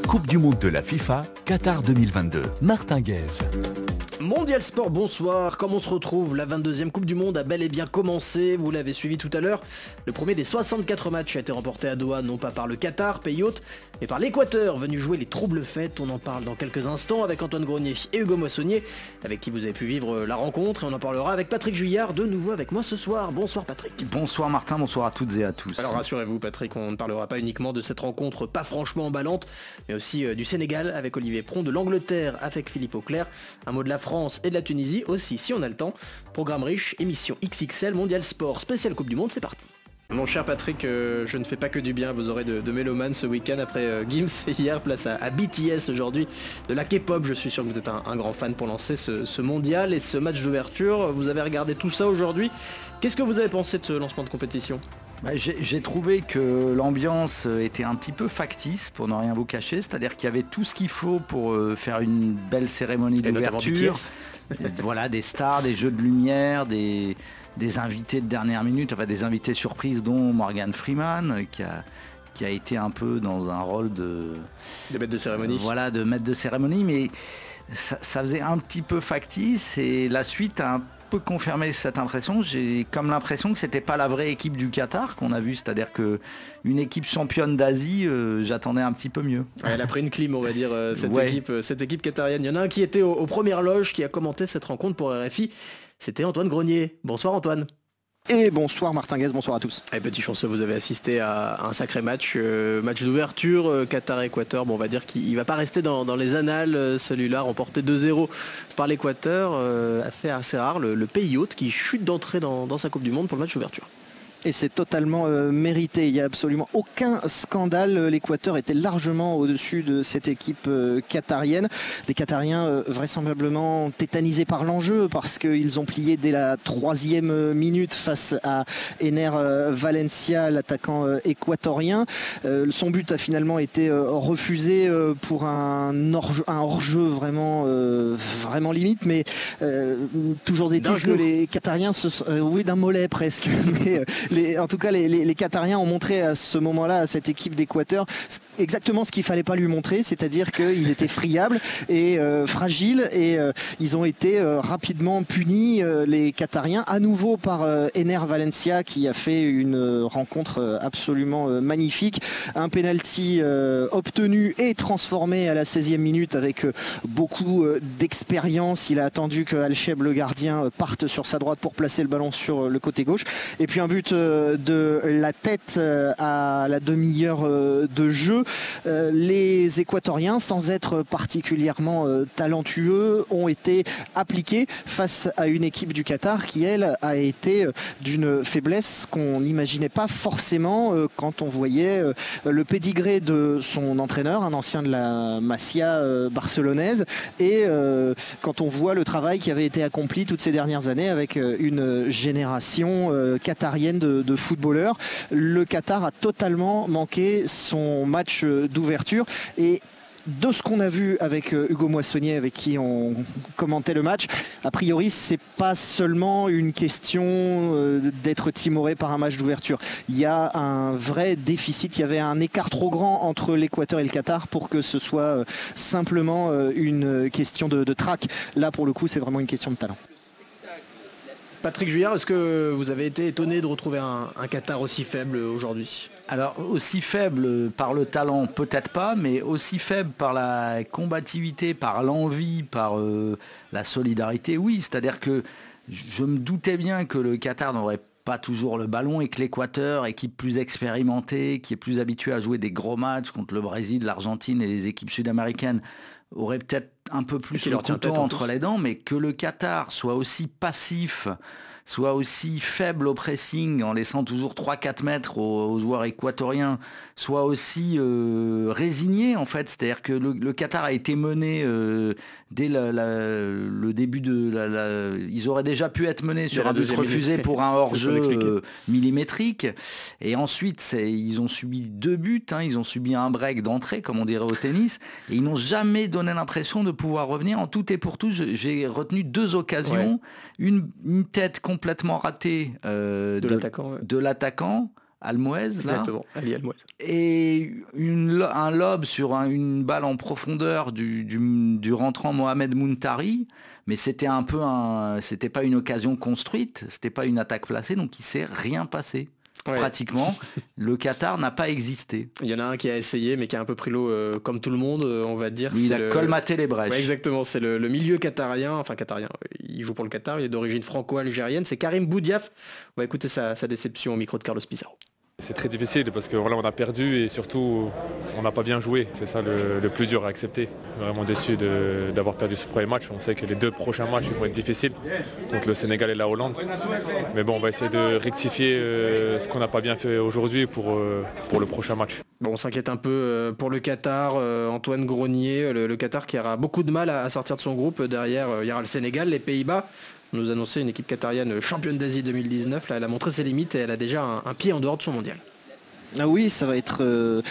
Coupe du Monde de la FIFA, Qatar 2022. Martin Guez. Mondial Sport, bonsoir. Comme on se retrouve, la 22e Coupe du Monde a bel et bien commencé. Vous l'avez suivi tout à l'heure. Le premier des 64 matchs a été remporté à Doha, non pas par le Qatar, pays hôte, mais par l'Équateur, venu jouer les troubles fêtes. On en parle dans quelques instants avec Antoine Grenier et Hugo Moissonnier, avec qui vous avez pu vivre la rencontre. Et on en parlera avec Patrick Juillard, de nouveau avec moi ce soir. Bonsoir Patrick. Bonsoir Martin, bonsoir à toutes et à tous. Alors rassurez-vous Patrick, on ne parlera pas uniquement de cette rencontre pas franchement emballante, mais aussi du Sénégal avec Olivier Pron, de l'Angleterre avec Philippe Auclair, un mot de la France et de la Tunisie aussi si on a le temps. Programme riche, émission XXL, Mondial Sport, spécial Coupe du Monde, c'est parti. Mon cher Patrick, je ne fais pas que du bien à vos oreilles de mélomane ce week-end après Gims et hier, place à BTS aujourd'hui, de la K-pop. Je suis sûr que vous êtes un grand fan pour lancer ce mondial et ce match d'ouverture. Vous avez regardé tout ça aujourd'hui. Qu'est-ce que vous avez pensé de ce lancement de compétition ? J'ai trouvé que l'ambiance était un petit peu factice, pour ne rien vous cacher, c'est-à-dire qu'il y avait tout ce qu'il faut pour faire une belle cérémonie d'ouverture. Voilà, des stars, des jeux de lumière, des invités de dernière minute, enfin des invités surprises dont Morgan Freeman qui a été un peu dans un rôle de maître de cérémonie. Voilà, de maître de cérémonie, mais ça faisait un petit peu factice et la suite a un peu confirmé cette impression. J'ai comme l'impression que c'était pas la vraie équipe du Qatar qu'on a vue, c'est-à-dire que une équipe championne d'Asie, j'attendais un petit peu mieux. Elle a pris une clim, on va dire, cette équipe qatarienne. Il y en a un qui était aux premières loges, qui a commenté cette rencontre pour RFI. C'était Antoine Grenier. Bonsoir Antoine. Et bonsoir Martin Guez, bonsoir à tous. Et petit chanceux, vous avez assisté à un sacré match, match d'ouverture, Qatar-Équateur. Bon, on va dire qu'il ne va pas rester dans les annales, celui-là, remporté 2-0 par l'Équateur, a fait assez rare, le pays hôte qui chute d'entrée dans sa Coupe du Monde pour le match d'ouverture. Et c'est totalement mérité, il n'y a absolument aucun scandale. L'Équateur était largement au-dessus de cette équipe qatarienne. Des Qatariens vraisemblablement tétanisés par l'enjeu parce qu'ils ont plié dès la 3e minute face à Ener Valencia, l'attaquant équatorien. Son but a finalement été refusé pour un hors-jeu vraiment limite, mais toujours est-il que les Qatariens, oui, d'un mollet presque, mais en tout cas, les Qatariens ont montré à ce moment-là à cette équipe d'Équateur exactement ce qu'il fallait pas lui montrer, c'est-à-dire qu'ils étaient friables et fragiles et ils ont été rapidement punis, les Qatariens, à nouveau par Ener Valencia qui a fait une rencontre absolument magnifique. Un penalty obtenu et transformé à la 16e minute avec beaucoup d'expérience. Il a attendu que Alcheb, le gardien, parte sur sa droite pour placer le ballon sur le côté gauche. Et puis un but de la tête à la demi-heure de jeu. Les Équatoriens, sans être particulièrement talentueux, ont été appliqués face à une équipe du Qatar qui, elle, a été d'une faiblesse qu'on n'imaginait pas forcément quand on voyait le pédigré de son entraîneur, un ancien de la Masia barcelonaise, et quand on voit le travail qui avait été accompli toutes ces dernières années avec une génération qatarienne de footballeurs. Le Qatar a totalement manqué son match d'ouverture et de ce qu'on a vu avec Hugo Moissonnier, avec qui on commentait le match, a priori c'est pas seulement une question d'être timoré par un match d'ouverture. Il y a un vrai déficit, il y avait un écart trop grand entre l'Équateur et le Qatar pour que ce soit simplement une question de trac. Là pour le coup c'est vraiment une question de talent. Patrick Juillard, est-ce que vous avez été étonné de retrouver un Qatar aussi faible aujourd'hui ? Alors aussi faible par le talent, peut-être pas, mais aussi faible par la combativité, par l'envie, par la solidarité, oui. C'est-à-dire que je me doutais bien que le Qatar n'aurait pas toujours le ballon et que l'Équateur, équipe plus expérimentée, qui est plus habituée à jouer des gros matchs contre le Brésil, l'Argentine et les équipes sud-américaines, aurait peut-être un peu plus le couteau entre les dents, mais que le Qatar soit aussi passif, soit aussi faible au pressing en laissant toujours 3-4 mètres aux joueurs équatoriens, soit aussi résigné en fait. C'est-à-dire que le Qatar a été mené dès le début ils auraient déjà pu être menés sur un but refusé pour un hors-jeu millimétrique. Et ensuite, ils ont subi 2 buts, ils ont subi un break d'entrée, comme on dirait au tennis, et ils n'ont jamais donné l'impression de pouvoir revenir. En tout et pour tout, j'ai retenu 2 occasions, une tête complètement ratée de l'attaquant, Almoez, là. Exactement, Ali Almoez. Et un lob sur une balle en profondeur du rentrant Mohamed Muntari, mais c'était c'était pas une occasion construite, c'était pas une attaque placée, donc il s'est rien passé. Ouais. Pratiquement, le Qatar n'a pas existé. Il y en a un qui a essayé, mais qui a un peu pris l'eau comme tout le monde, on va dire. Oui, il a colmaté les brèches. Ouais, exactement, c'est le milieu qatarien, il joue pour le Qatar, il est d'origine franco-algérienne, c'est Karim Boudiaf. On va écouter sa déception au micro de Carlos Pizarro. C'est très difficile parce que voilà, on a perdu et surtout on n'a pas bien joué. C'est ça le plus dur à accepter. Vraiment déçu d'avoir perdu ce premier match. On sait que les 2 prochains matchs vont être difficiles contre le Sénégal et la Hollande. Mais bon, on va essayer de rectifier ce qu'on n'a pas bien fait aujourd'hui pour le prochain match. Bon, on s'inquiète un peu pour le Qatar. Antoine Grenier, le Qatar qui aura beaucoup de mal à sortir de son groupe. Derrière, il y aura le Sénégal, les Pays-Bas. On nous annonçait une équipe qatarienne championne d'Asie 2019. Là, elle a montré ses limites et elle a déjà un pied en dehors de son mondial. Ah oui, ça va être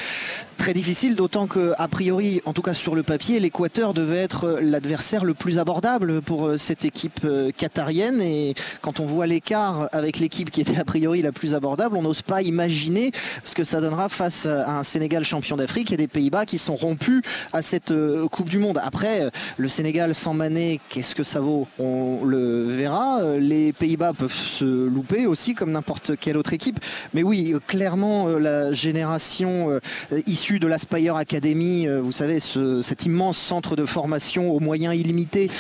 très difficile, d'autant qu'a priori, en tout cas sur le papier, l'Équateur devait être l'adversaire le plus abordable pour cette équipe qatarienne. Et quand on voit l'écart avec l'équipe qui était a priori la plus abordable, on n'ose pas imaginer ce que ça donnera face à un Sénégal champion d'Afrique et des Pays-Bas qui sont rompus à cette Coupe du Monde. Après, le Sénégal sans Mané, qu'est-ce que ça vaut? On le verra. Les Pays-Bas peuvent se louper aussi comme n'importe quelle autre équipe. Mais oui, clairement, la génération issue de l'Aspire Academy, vous savez, cet immense centre de formation aux moyens illimités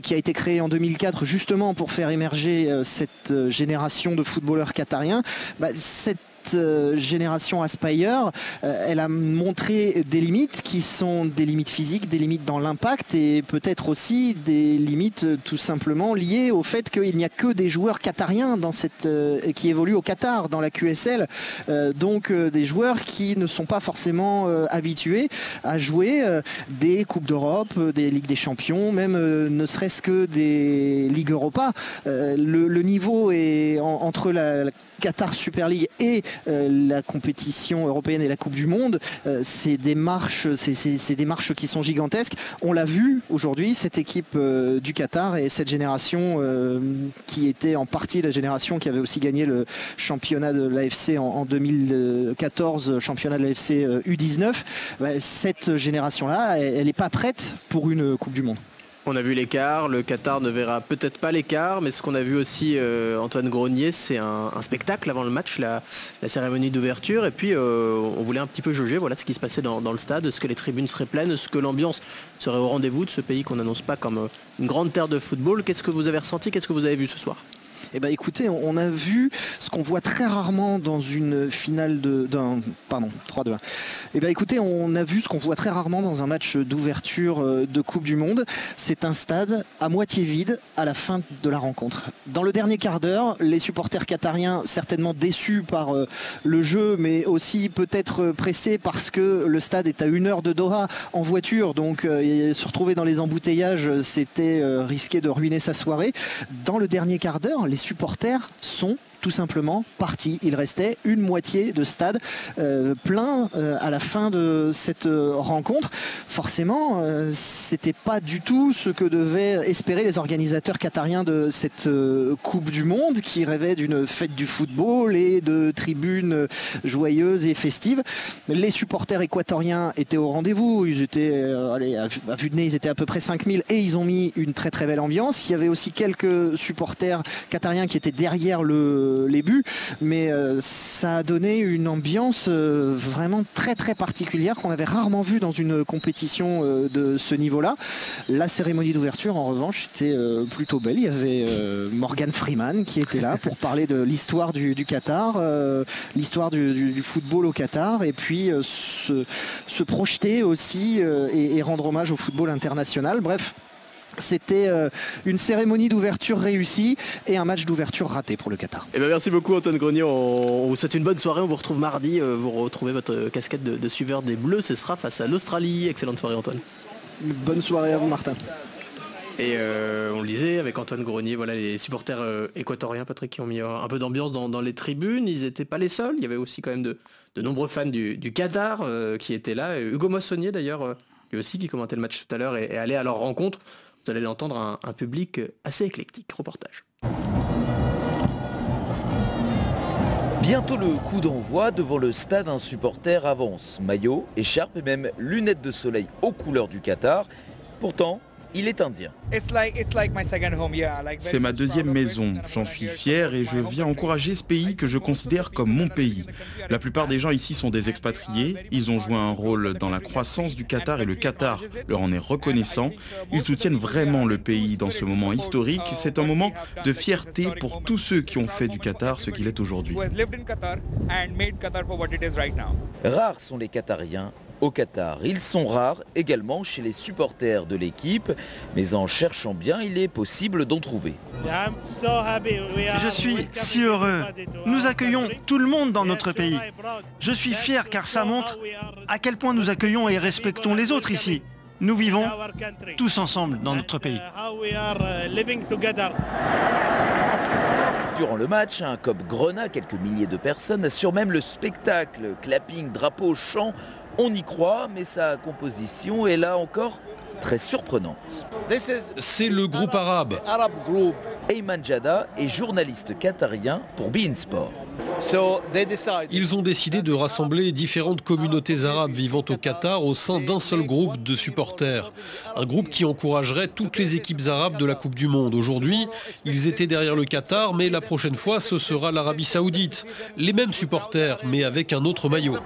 qui a été créé en 2004 justement pour faire émerger cette génération de footballeurs qatariens. Cette génération Aspire, elle a montré des limites qui sont des limites physiques, des limites dans l'impact et peut-être aussi des limites tout simplement liées au fait qu'il n'y a que des joueurs qatariens qui évoluent au Qatar dans la QSL, donc des joueurs qui ne sont pas forcément habitués à jouer des Coupes d'Europe, des Ligues des Champions, même ne serait-ce que des Ligues Europa. Le niveau est entre la Qatar Super League et la compétition européenne et la Coupe du Monde, c'est des marches qui sont gigantesques. On l'a vu aujourd'hui, cette équipe du Qatar et cette génération qui était en partie la génération qui avait aussi gagné le championnat de l'AFC en 2014, championnat de l'AFC U19. Cette génération-là, elle n'est pas prête pour une Coupe du Monde. On a vu l'écart, le Qatar ne verra peut-être pas l'écart, mais ce qu'on a vu aussi, Antoine Grenier, c'est un spectacle avant le match, la cérémonie d'ouverture, et puis on voulait un petit peu jauger ce qui se passait dans le stade, est-ce que les tribunes seraient pleines, est-ce que l'ambiance serait au rendez-vous de ce pays qu'on n'annonce pas comme une grande terre de football. Qu'est-ce que vous avez ressenti, qu'est-ce que vous avez vu ce soir ? Eh bien écoutez, on a vu ce qu'on voit très rarement dans une finale 3-2-1. Eh bien écoutez, on a vu ce qu'on voit très rarement dans un match d'ouverture de Coupe du Monde. C'est un stade à moitié vide à la fin de la rencontre. Dans le dernier quart d'heure, les supporters qatariens, certainement déçus par le jeu, mais aussi peut-être pressés parce que le stade est à 1 heure de Doha en voiture, donc se retrouver dans les embouteillages, c'était risquer de ruiner sa soirée. Dans le dernier quart d'heure, les supporters sont tout simplement partis. Il restait une moitié de stade plein à la fin de cette rencontre. Forcément, c'était pas du tout ce que devaient espérer les organisateurs qatariens de cette Coupe du Monde qui rêvaient d'une fête du football et de tribunes joyeuses et festives. Les supporters équatoriens étaient au rendez-vous. Ils étaient, à vue de nez, ils étaient à peu près 5000 et ils ont mis une très très belle ambiance. Il y avait aussi quelques supporters qatariens qui étaient derrière les buts, mais ça a donné une ambiance vraiment très très particulière qu'on avait rarement vue dans une compétition de ce niveau-là. La cérémonie d'ouverture en revanche était plutôt belle. Il y avait Morgan Freeman qui était là pour parler de l'histoire du Qatar, l'histoire du football au Qatar, et puis se projeter aussi et rendre hommage au football international. Bref, c'était une cérémonie d'ouverture réussie et un match d'ouverture raté pour le Qatar. Eh bien, merci beaucoup Antoine Grenier, on vous souhaite une bonne soirée, on vous retrouve mardi, vous retrouvez votre casquette de suiveur des Bleus, ce sera face à l'Australie. Excellente soirée Antoine. Bonne soirée à vous Martin. Et on le disait avec Antoine Grenier, voilà les supporters équatoriens, Patrick, qui ont mis un peu d'ambiance dans les tribunes. Ils n'étaient pas les seuls, il y avait aussi quand même de nombreux fans du Qatar qui étaient là. Hugo Moissonnier d'ailleurs, lui aussi qui commentait le match tout à l'heure, est allé à leur rencontre. Vous allez l'entendre, un public assez éclectique. Reportage. Bientôt le coup d'envoi, devant le stade, un supporter avance. Maillot, écharpe et même lunettes de soleil aux couleurs du Qatar. Pourtant, il est indien. C'est ma deuxième maison, j'en suis fier et je viens encourager ce pays que je considère comme mon pays. La plupart des gens ici sont des expatriés, ils ont joué un rôle dans la croissance du Qatar et le Qatar leur en est reconnaissant. Ils soutiennent vraiment le pays dans ce moment historique, c'est un moment de fierté pour tous ceux qui ont fait du Qatar ce qu'il est aujourd'hui. Rares sont les Qatariens au Qatar. Ils sont rares également chez les supporters de l'équipe, mais en cherchant bien, il est possible d'en trouver. Je suis si heureux. Nous accueillons tout le monde dans notre pays. Je suis fier car ça montre à quel point nous accueillons et respectons les autres ici. Nous vivons tous ensemble dans notre pays. Durant le match, un COP Grenat, quelques milliers de personnes, assurent même le spectacle. Clapping, drapeau, chant, on y croit, mais sa composition est là encore très surprenante. C'est le groupe arabe. Ayman Jada est journaliste qatarien pour beIN Sport. Ils ont décidé de rassembler différentes communautés arabes vivant au Qatar au sein d'un seul groupe de supporters. Un groupe qui encouragerait toutes les équipes arabes de la Coupe du Monde. Aujourd'hui, ils étaient derrière le Qatar, mais la prochaine fois, ce sera l'Arabie Saoudite. Les mêmes supporters, mais avec un autre maillot.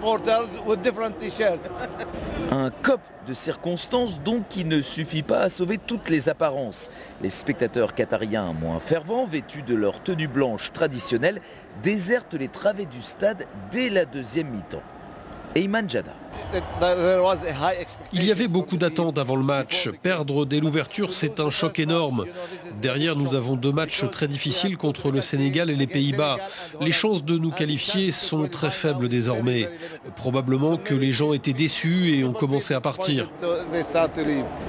Un COP de circonstances donc qui ne suffit pas à sauver toutes les apparences. Les spectateurs qatariens moins fervents, vêtus de leur tenue blanche traditionnelle, désertent les travées du stade dès la deuxième mi-temps. Ayman Jada. Il y avait beaucoup d'attentes avant le match. Perdre dès l'ouverture, c'est un choc énorme. Derrière, nous avons 2 matchs très difficiles contre le Sénégal et les Pays-Bas. Les chances de nous qualifier sont très faibles désormais. Probablement que les gens étaient déçus et ont commencé à partir.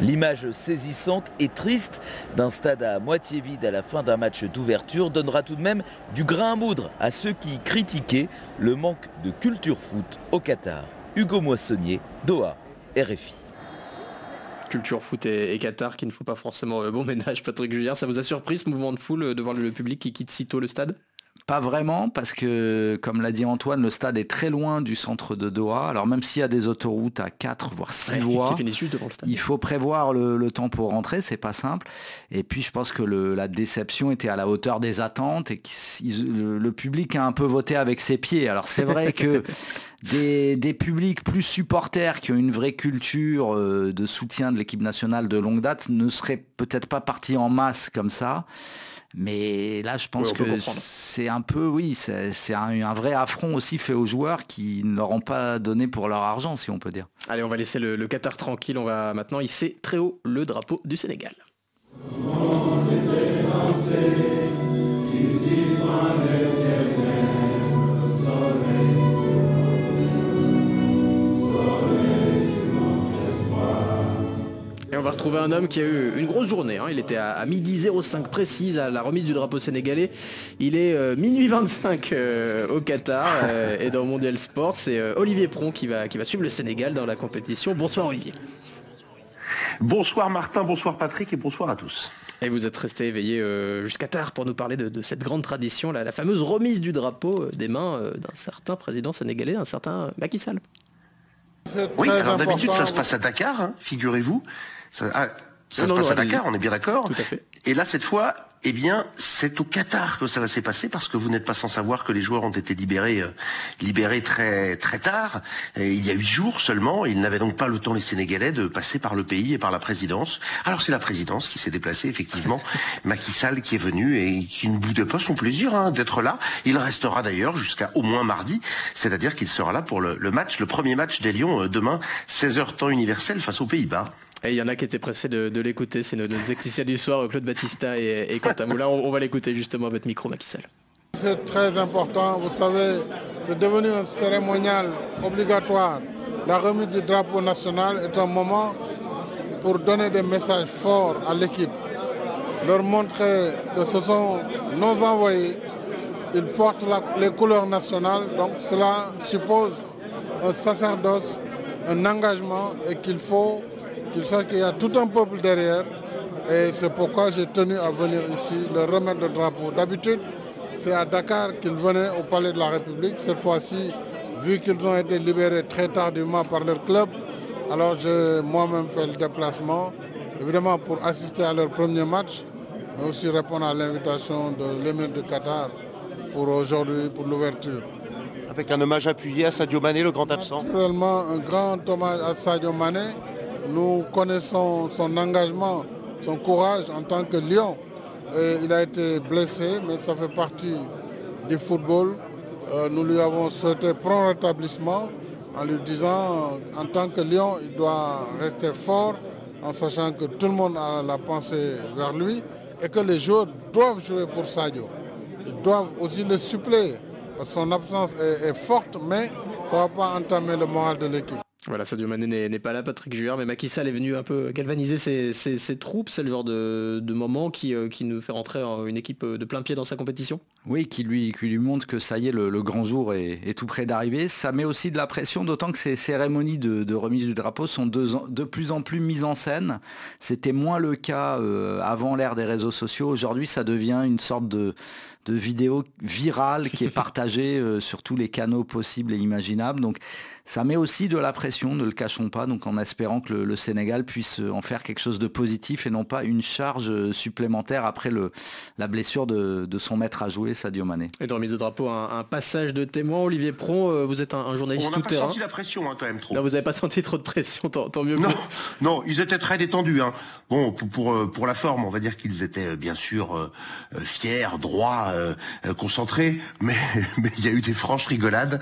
L'image saisissante et triste d'un stade à moitié vide à la fin d'un match d'ouverture donnera tout de même du grain à moudre à ceux qui critiquaient le manque de culture foot au Qatar. Hugo Moissonnier, Doha, RFI. Culture foot et Qatar qui ne font pas forcément bon ménage. Patrick Juillard, ça vous a surpris ce mouvement de foule de voir le public qui quitte si tôt le stade ? Pas vraiment, parce que, comme l'a dit Antoine, le stade est très loin du centre de Doha. Alors même s'il y a des autoroutes à 4 voire 6 voies, juste devant le stade. Il faut prévoir le temps pour rentrer, c'est pas simple. Et puis je pense que la déception était à la hauteur des attentes et que le public a un peu voté avec ses pieds. Alors c'est vrai que des publics plus supporters qui ont une vraie culture de soutien de l'équipe nationale de longue date ne seraient peut-être pas partis en masse comme ça. Mais là, je pense que c'est un peu, c'est un vrai affront aussi fait aux joueurs qui ne leur ont pas donné pour leur argent, si on peut dire. Allez, on va laisser le Qatar tranquille. On va maintenant hisser très haut le drapeau du Sénégal. Et on va retrouver un homme qui a eu une grosse journée. Il était à midi 05 précise à la remise du drapeau sénégalais. Il est minuit 25 au Qatar et dans Mondial Sport. C'est Olivier Pron qui va suivre le Sénégal dans la compétition. Bonsoir Olivier. Bonsoir Martin, bonsoir Patrick et bonsoir à tous. Et vous êtes resté éveillé jusqu'à tard pour nous parler de cette grande tradition, la fameuse remise du drapeau des mains d'un certain président sénégalais, un certain Macky Sall. Oui, alors d'habitude ça se passe à Dakar, figurez-vous. Ça se passe à Dakar, on est bien d'accord. Tout à fait. Et là, cette fois, eh bien, c'est au Qatar que ça s'est passé parce que vous n'êtes pas sans savoir que les joueurs ont été libérés très très tard. Et il y a 8 jours seulement. Ils n'avaient donc pas le temps, les Sénégalais, de passer par le pays et par la présidence. Alors c'est la présidence qui s'est déplacée, effectivement. Macky Sall qui est venu et qui ne boude pas son plaisir d'être là. Il restera d'ailleurs jusqu'à au moins mardi. C'est-à-dire qu'il sera là pour le premier match des Lions demain, 16h temps universel face aux Pays-Bas. Et il y en a qui étaient pressés de l'écouter, c'est nos techniciens du soir, Claude Battista et Quentin Moulin. On va l'écouter justement à votre micro, Macky Sall. C'est très important, vous savez, c'est devenu un cérémonial obligatoire. La remise du drapeau national est un moment pour donner des messages forts à l'équipe, leur montrer que ce sont nos envoyés, ils portent les couleurs nationales, donc cela suppose un sacerdoce, un engagement et qu'il faut qu'ils sachent qu'il y a tout un peuple derrière et c'est pourquoi j'ai tenu à venir ici leur remettre le drapeau. D'habitude, c'est à Dakar qu'ils venaient au Palais de la République. Cette fois-ci, vu qu'ils ont été libérés très tardivement par leur club, alors j'ai moi-même fait le déplacement, évidemment pour assister à leur premier match, mais aussi répondre à l'invitation de l'émir de Qatar pour aujourd'hui, pour l'ouverture. Avec un hommage appuyé à Sadio Mané, le grand absent. Naturellement, un grand hommage à Sadio Mané. Nous connaissons son engagement, son courage en tant que lion. Et il a été blessé, mais ça fait partie du football. Nous lui avons souhaité prompt rétablissement en lui disant, en tant que lion, il doit rester fort, en sachant que tout le monde a la pensée vers lui et que les joueurs doivent jouer pour Sadio. Ils doivent aussi le suppléer. Son absence est forte, mais ça ne va pas entamer le moral de l'équipe. Voilà, Sadio Mané n'est pas là, Patrick Juillard, mais Macky Sall est venu un peu galvaniser ses troupes. C'est le genre de moment qui nous fait rentrer une équipe de plein pied dans sa compétition. Oui, qui lui montre que ça y est, le grand jour est tout près d'arriver. Ça met aussi de la pression, d'autant que ces cérémonies de remise du drapeau sont de plus en plus mises en scène. C'était moins le cas avant l'ère des réseaux sociaux. Aujourd'hui, ça devient une sorte de vidéo virale qui est partagée sur tous les canaux possibles et imaginables. Donc ça met aussi de la pression, ne le cachons pas, donc en espérant que le Sénégal puisse en faire quelque chose de positif et non pas une charge supplémentaire après la blessure de son maître à jouer, Sadio Mané. Et de remise de drapeau, un passage de témoin. Olivier Pron, vous êtes un journaliste tout terrain. On n'a pas senti la pression quand même trop. Non, vous n'avez pas senti trop de pression, tant mieux. Non, ils étaient très détendus. Bon, pour la forme, on va dire qu'ils étaient bien sûr fiers, droits, concentrés, mais il y a eu des franches rigolades.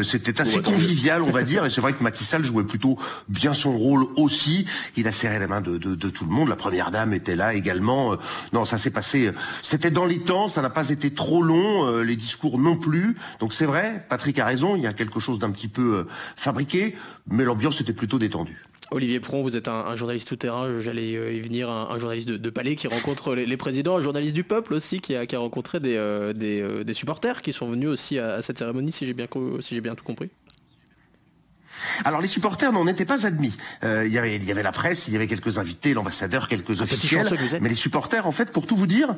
C'était assez convivial, on va dire, et c'est vrai que Macky Sall jouait plutôt bien son rôle aussi. Il a serré la main de tout le monde. La première dame était là également. Non, ça s'est passé. C'était dans les temps. Ça n'a pas été trop long. Les discours non plus. Donc c'est vrai. Patrick a raison. Il y a quelque chose d'un petit peu fabriqué, mais l'ambiance était plutôt détendue. Olivier Pron, vous êtes un journaliste tout-terrain, j'allais y venir, un journaliste de palais qui rencontre les présidents, un journaliste du peuple aussi qui a rencontré des supporters qui sont venus aussi à cette cérémonie, si j'ai bien tout compris. Alors les supporters n'en étaient pas admis. Il y avait la presse, il y avait quelques invités, l'ambassadeur, quelques officiels. Mais les supporters, en fait, pour tout vous dire,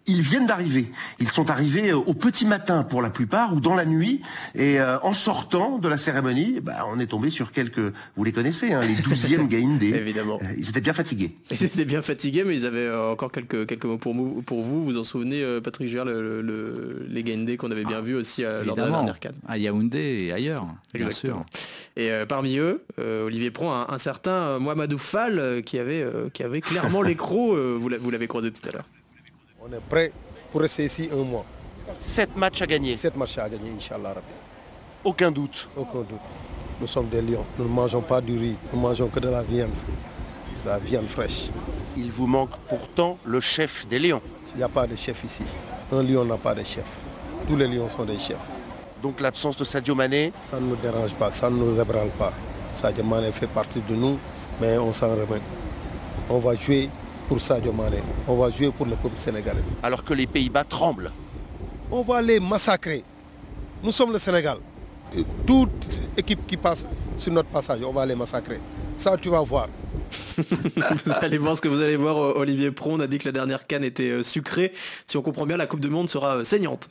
ils viennent d'arriver. Ils sont arrivés au petit matin pour la plupart, ou dans la nuit. Et en sortant de la cérémonie, on est tombé sur quelques... Vous les connaissez, les 12e Gaïndé. Évidemment. Ils étaient bien fatigués. Ils étaient bien fatigués, mais ils avaient encore quelques mots pour vous. Vous vous en souvenez, Patrick Juillard, les Gaïndé qu'on avait bien vus aussi lors de la dernière CAN. À Yaoundé et ailleurs, bien sûr. Et parmi eux, Olivier Pron, un certain Mohamedou Fall qui avait clairement l'écrou. Vous l'avez croisé tout à l'heure. On est prêt pour rester ici un mois. 7 matchs à gagner. 7 matchs à gagner, Inch'Allah. Aucun doute. Aucun doute. Nous sommes des lions. Nous ne mangeons pas du riz. Nous ne mangeons que de la viande fraîche. Il vous manque pourtant le chef des lions. Il n'y a pas de chef ici. Un lion n'a pas de chef. Tous les lions sont des chefs. Donc l'absence de Sadio Mané? Ça ne nous dérange pas, ça ne nous ébranle pas. Sadio Mané fait partie de nous, mais on s'en remet. On va jouer pour Sadio Mané. On va jouer pour le peuple sénégalais. Alors que les Pays-Bas tremblent. On va les massacrer. Nous sommes le Sénégal. Et toute équipe qui passe sur notre passage, on va les massacrer. Ça, tu vas voir. Vous allez voir ce que vous allez voir. Olivier Pron, on a dit que la dernière CAN était sucrée. Si on comprend bien, la Coupe du Monde sera saignante.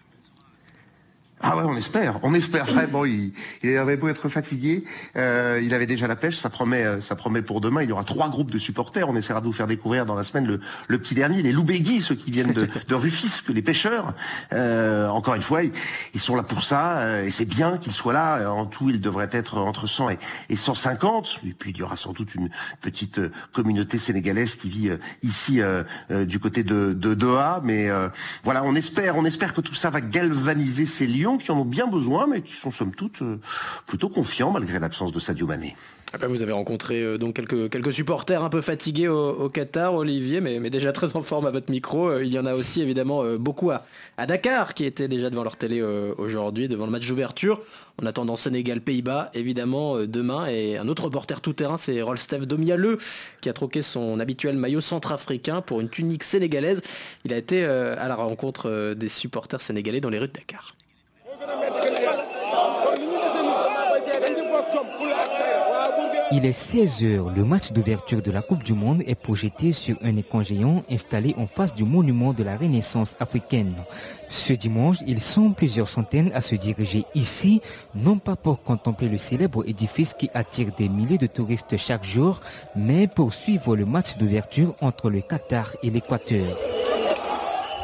Ah ouais, on espère vraiment. Il avait beau être fatigué, il avait déjà la pêche, ça promet pour demain. Il y aura 3 groupes de supporters. On essaiera de vous faire découvrir dans la semaine le petit dernier, les Loubégui, ceux qui viennent de Rufisque, les pêcheurs. Encore une fois, ils sont là pour ça, et c'est bien qu'ils soient là. En tout, ils devraient être entre 100 et 150. Et puis il y aura sans doute une petite communauté sénégalaise qui vit ici du côté de Doha. Mais voilà, on espère que tout ça va galvaniser ces lions qui en ont bien besoin, mais qui sont somme toute plutôt confiants malgré l'absence de Sadio Mané. Vous avez rencontré donc quelques supporters un peu fatigués au Qatar, Olivier, mais déjà très en forme à votre micro. Il y en a aussi évidemment beaucoup à Dakar qui étaient déjà devant leur télé aujourd'hui, devant le match d'ouverture. En attendant Sénégal-Pays-Bas, évidemment, demain. Et un autre reporter tout-terrain, c'est Rolstef Domialeux, qui a troqué son habituel maillot centrafricain pour une tunique sénégalaise. Il a été à la rencontre des supporters sénégalais dans les rues de Dakar. Il est 16h, le match d'ouverture de la Coupe du Monde est projeté sur un écran géant installé en face du monument de la Renaissance africaine. Ce dimanche, ils sont plusieurs centaines à se diriger ici, non pas pour contempler le célèbre édifice qui attire des milliers de touristes chaque jour, mais pour suivre le match d'ouverture entre le Qatar et l'Équateur.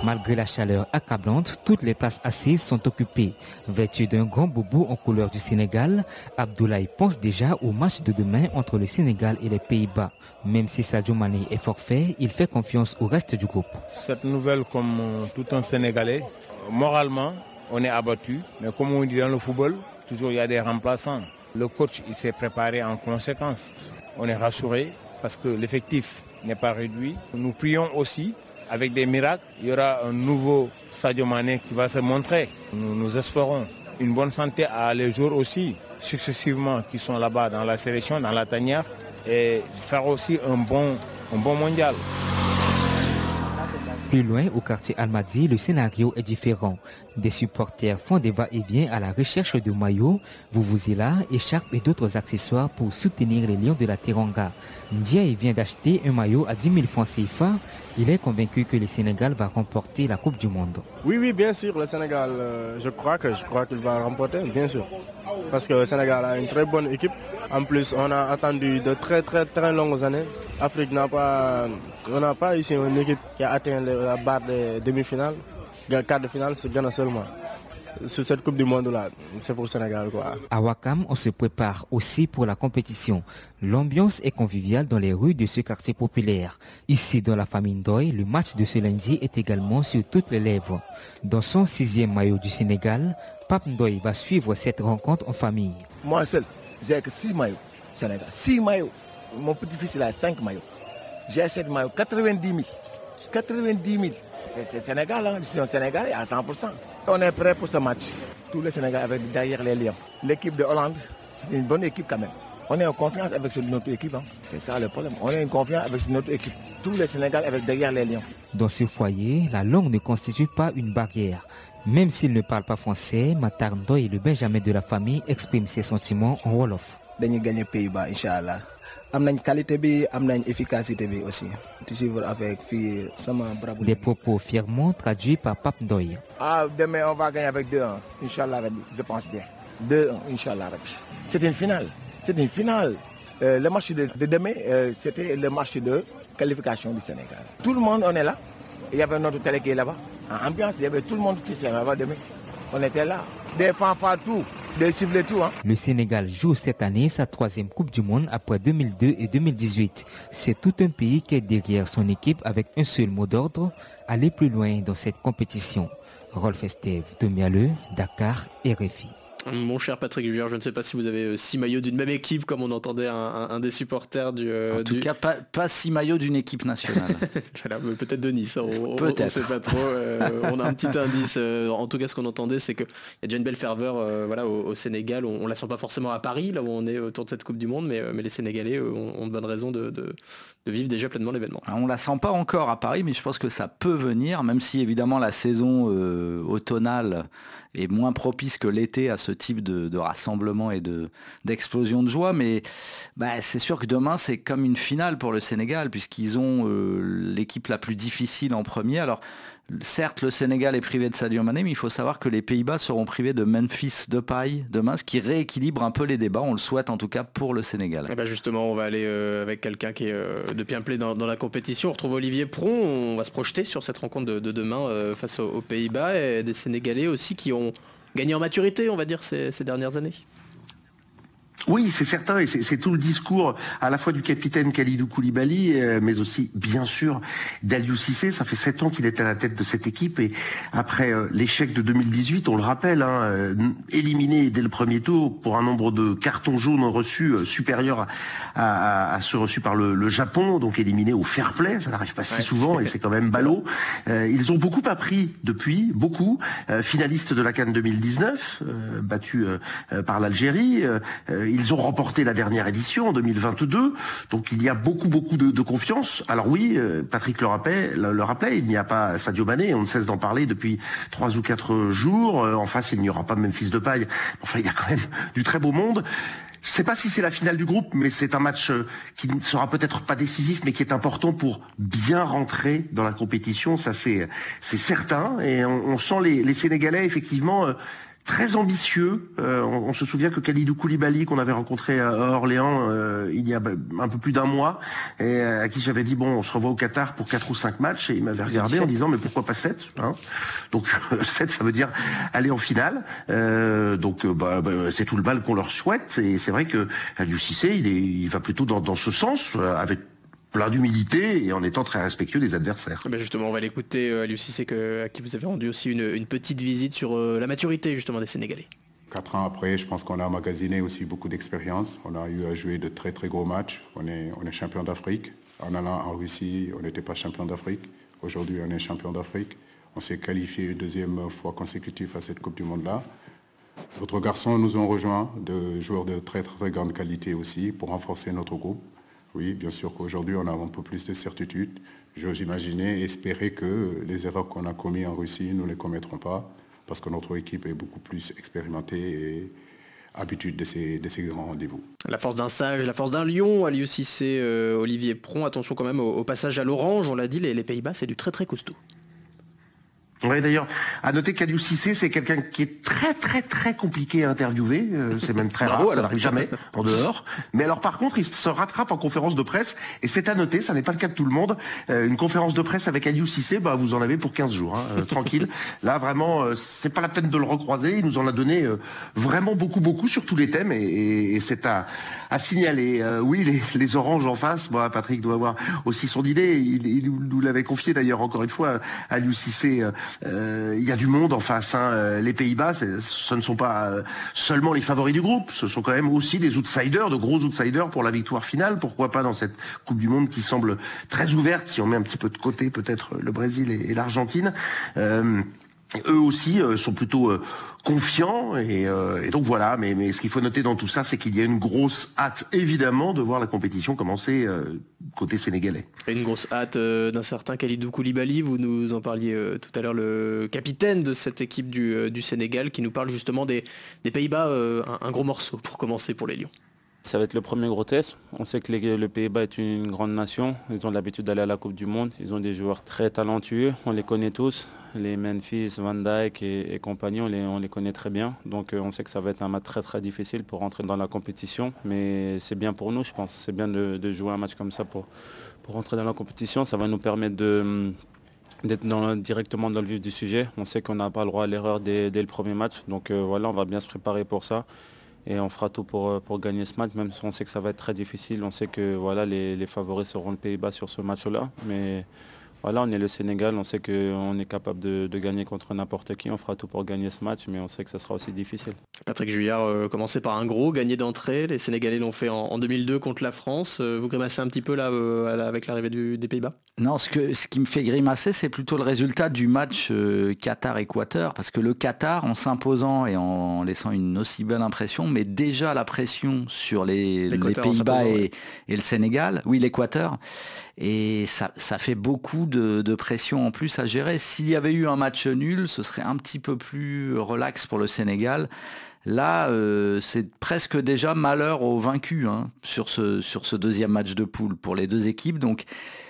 Malgré la chaleur accablante, toutes les places assises sont occupées. Vêtu d'un grand boubou en couleur du Sénégal, Abdoulaye pense déjà au match de demain entre le Sénégal et les Pays-Bas. Même si Sadio Mané est forfait, il fait confiance au reste du groupe. Cette nouvelle, comme tout un Sénégalais, moralement, on est abattu. Mais comme on dit dans le football, toujours il y a des remplaçants. Le coach il s'est préparé en conséquence. On est rassuré parce que l'effectif n'est pas réduit. Nous prions aussi. Avec des miracles, il y aura un nouveau Sadio Mané qui va se montrer. Nous espérons une bonne santé à les joueurs aussi, successivement, qui sont là-bas dans la sélection, dans la tanière, et faire aussi un bon mondial. Plus loin, au quartier Almadi, le scénario est différent. Des supporters font des va-et-vient à la recherche de maillots, vuvuzelas, écharpes et d'autres accessoires pour soutenir les Lions de la Teranga. Ndiaye vient d'acheter un maillot à 10 000 francs CFA. Il est convaincu que le Sénégal va remporter la Coupe du Monde. Oui, bien sûr, le Sénégal, je crois qu'il va remporter, bien sûr. Parce que le Sénégal a une très bonne équipe. En plus, on a attendu de très longues années. L'Afrique on n'a pas ici une équipe qui a atteint la barre des demi-finales. Le quart de finale, c'est Ghana seulement. Sur cette Coupe du Monde-là, c'est pour le Sénégal, quoi. À Ouakam, on se prépare aussi pour la compétition. L'ambiance est conviviale dans les rues de ce quartier populaire. Ici, dans la famille Ndoye, le match de ce lundi est également sur toutes les lèvres. Dans son 6e maillot du Sénégal, Pape Ndoye va suivre cette rencontre en famille. Moi seul, j'ai que 6 maillots Sénégal. 6 maillots. Mon petit-fils il a 5 maillots. J'ai 7 maillots, 90 000. 90 000. C'est Sénégal, hein. Je suis un Sénégalais à 100%. On est prêt pour ce match. Tous les Sénégalais avec derrière les Lions. L'équipe de Hollande, c'est une bonne équipe quand même. On est en confiance avec notre équipe. Hein. C'est ça le problème. On est en confiance avec notre équipe. Tous les Sénégalais avec derrière les Lions. Dans ce foyer, la langue ne constitue pas une barrière. Même s'il ne parle pas français, Matar Ndoye, le Benjamin de la famille, exprime ses sentiments en Wolof. Dañuy gagner Pays-Bas, Inch'Allah. Am nañ qualité bi, am nañ efficacité bi aussi. Toujours avec fii sama bravo. Des propos fièrement traduits par Pape Ndoye. Demain on va gagner avec 2-1, Inch'Allah Rabbi, je pense bien. 2-1, Inch'Allah Rabbi. C'est une finale. C'est une finale. Le match de demain, c'était le match de qualification du Sénégal. Tout le monde, on est là. Il y avait notre télé qui est là-bas. En ambiance, il y avait tout le monde qui s'est là-bas demain. On était là. Des fanfares, tout. Des sifflets, tout. Hein. Le Sénégal joue cette année sa 3e Coupe du Monde après 2002 et 2018. C'est tout un pays qui est derrière son équipe avec un seul mot d'ordre, aller plus loin dans cette compétition. Rolf Estève, Tomialeux, Dakar, RFI. Mon cher Patrick Julien, je ne sais pas si vous avez 6 maillots d'une même équipe comme on entendait un des supporters du... En tout cas, pas 6 maillots d'une équipe nationale. Peut-être de Nice, on ne sait pas trop. On a un petit indice. En tout cas, ce qu'on entendait, c'est qu'il y a déjà une belle ferveur au Sénégal. On ne la sent pas forcément à Paris, là où on est autour de cette Coupe du Monde, mais les Sénégalais ont de bonnes raisons de vivre déjà pleinement l'événement. On ne la sent pas encore à Paris, mais je pense que ça peut venir, même si évidemment la saison automnale est moins propice que l'été à ce type de rassemblement et d'explosion de joie. Mais c'est sûr que demain, c'est comme une finale pour le Sénégal, puisqu'ils ont l'équipe la plus difficile en premier. Alors, certes, le Sénégal est privé de Sadio Mané, mais il faut savoir que les Pays-Bas seront privés de Memphis Depay demain, ce qui rééquilibre un peu les débats. On le souhaite en tout cas pour le Sénégal. Et justement, on va aller avec quelqu'un qui est de bien play dans la compétition. On retrouve Olivier Pron. On va se projeter sur cette rencontre de demain face aux Pays-Bas et des Sénégalais aussi qui ont gagné en maturité, on va dire, ces dernières années. Oui, c'est certain, et c'est tout le discours à la fois du capitaine Kalidou Koulibaly, mais aussi, bien sûr, d'Aliou Cissé. Ça fait 7 ans qu'il est à la tête de cette équipe, et après l'échec de 2018, on le rappelle, éliminé dès le premier tour pour un nombre de cartons jaunes reçus supérieur à ceux reçus par le Japon, donc éliminé au fair play, ça n'arrive pas si souvent, et c'est quand même ballot. Ils ont beaucoup appris depuis, beaucoup, finalistes de la CAN 2019, battus par l'Algérie, ils ont remporté la dernière édition en 2022, donc il y a beaucoup de confiance. Alors oui, Patrick le rappelait, il n'y a pas Sadio Mané, on ne cesse d'en parler depuis 3 ou 4 jours. En face, il n'y aura pas Memphis Depay. Enfin, il y a quand même du très beau monde. Je ne sais pas si c'est la finale du groupe, mais c'est un match qui ne sera peut-être pas décisif, mais qui est important pour bien rentrer dans la compétition. Ça, c'est certain. Et on sent les Sénégalais, effectivement, très ambitieux. On se souvient que Kalidou Koulibaly, qu'on avait rencontré à Orléans il y a un peu plus d'un mois, et à qui j'avais dit, bon, on se revoit au Qatar pour 4 ou 5 matchs, et il m'avait regardé en disant, mais pourquoi pas 7 hein. Donc 7, ça veut dire aller en finale. Donc c'est tout le mal qu'on leur souhaite. Et c'est vrai que Aliou Cissé, il va plutôt dans ce sens, avec plein d'humilité et en étant très respectueux des adversaires. Ben justement, on va l'écouter, Aliou Cissé, à qui vous avez rendu aussi une petite visite sur la maturité justement des Sénégalais. 4 ans après, je pense qu'on a emmagasiné aussi beaucoup d'expérience. On a eu à jouer de très très gros matchs. On est champion d'Afrique. En allant en Russie, on n'était pas champion d'Afrique. Aujourd'hui, on est champion d'Afrique. On s'est qualifié une deuxième fois consécutive à cette Coupe du Monde-là. D'autres garçons nous ont rejoints, de joueurs de très très grande qualité aussi, pour renforcer notre groupe. Oui, bien sûr qu'aujourd'hui, on a un peu plus de certitude. J'ose imaginer, espérer que les erreurs qu'on a commises en Russie, nous ne les commettrons pas, parce que notre équipe est beaucoup plus expérimentée et habituée de ces grands rendez-vous. La force d'un sage, la force d'un lion, Aliou Cissé, Olivier Pron. Attention quand même au passage à l'orange, on l'a dit, les Pays-Bas, c'est du très très costaud. Oui, d'ailleurs, à noter qu'Aliou Cissé, c'est quelqu'un qui est très très très compliqué à interviewer, c'est même très rare, ça n'arrive jamais en dehors. Mais alors par contre, il se rattrape en conférence de presse, et c'est à noter, ça n'est pas le cas de tout le monde. Une conférence de presse avec Aliou Cissé, vous en avez pour 15 jours, tranquille. Là, vraiment, c'est pas la peine de le recroiser, il nous en a donné vraiment beaucoup sur tous les thèmes, et c'est à signaler. Oui, les oranges en face, Patrick doit avoir aussi son idée, il nous l'avait confié d'ailleurs encore une fois, Aliou Cissé. Il y a du monde en face. Les Pays-Bas, ce ne sont pas seulement les favoris du groupe, ce sont quand même aussi des outsiders, de gros outsiders pour la victoire finale. Pourquoi pas dans cette Coupe du Monde qui semble très ouverte, si on met un petit peu de côté peut-être le Brésil et l'Argentine. Eux aussi sont plutôt confiants et donc voilà, mais ce qu'il faut noter dans tout ça, c'est qu'il y a une grosse hâte évidemment de voir la compétition commencer côté sénégalais. Et une grosse hâte d'un certain Kalidou Koulibaly, vous nous en parliez tout à l'heure, le capitaine de cette équipe du Sénégal, qui nous parle justement des Pays-Bas, un gros morceau pour commencer pour les Lions. Ça va être le premier gros test. On sait que le Pays-Bas est une grande nation. Ils ont l'habitude d'aller à la Coupe du Monde. Ils ont des joueurs très talentueux. On les connaît tous. Les Memphis, Van Dijk et compagnie, on les connaît très bien. Donc on sait que ça va être un match très très difficile pour rentrer dans la compétition. Mais c'est bien pour nous, je pense. C'est bien de jouer un match comme ça pour rentrer dans la compétition. Ça va nous permettre d'être directement dans le vif du sujet. On sait qu'on n'a pas le droit à l'erreur dès le premier match. Donc voilà, on va bien se préparer pour ça. Et on fera tout pour gagner ce match, même si on sait que ça va être très difficile. On sait que voilà, les favoris seront le Pays-Bas sur ce match-là. Mais voilà, on est le Sénégal, on sait qu'on est capable de gagner contre n'importe qui. On fera tout pour gagner ce match, mais on sait que ça sera aussi difficile. Patrick Juillard, commencé par un gros gagné d'entrée. Les Sénégalais l'ont fait en 2002 contre la France. Vous grimacez un petit peu là avec l'arrivée des Pays-Bas? Non, ce qui me fait grimacer, c'est plutôt le résultat du match Qatar-Équateur. Parce que le Qatar, en s'imposant et en laissant une aussi belle impression, met déjà la pression sur les Pays-Bas et le Sénégal. Oui, l'Équateur. Et ça fait beaucoup de pression en plus à gérer. S'il y avait eu un match nul, ce serait un petit peu plus relax pour le Sénégal. Là, c'est presque déjà malheur aux vaincus sur ce deuxième match de poule pour les deux équipes. Donc,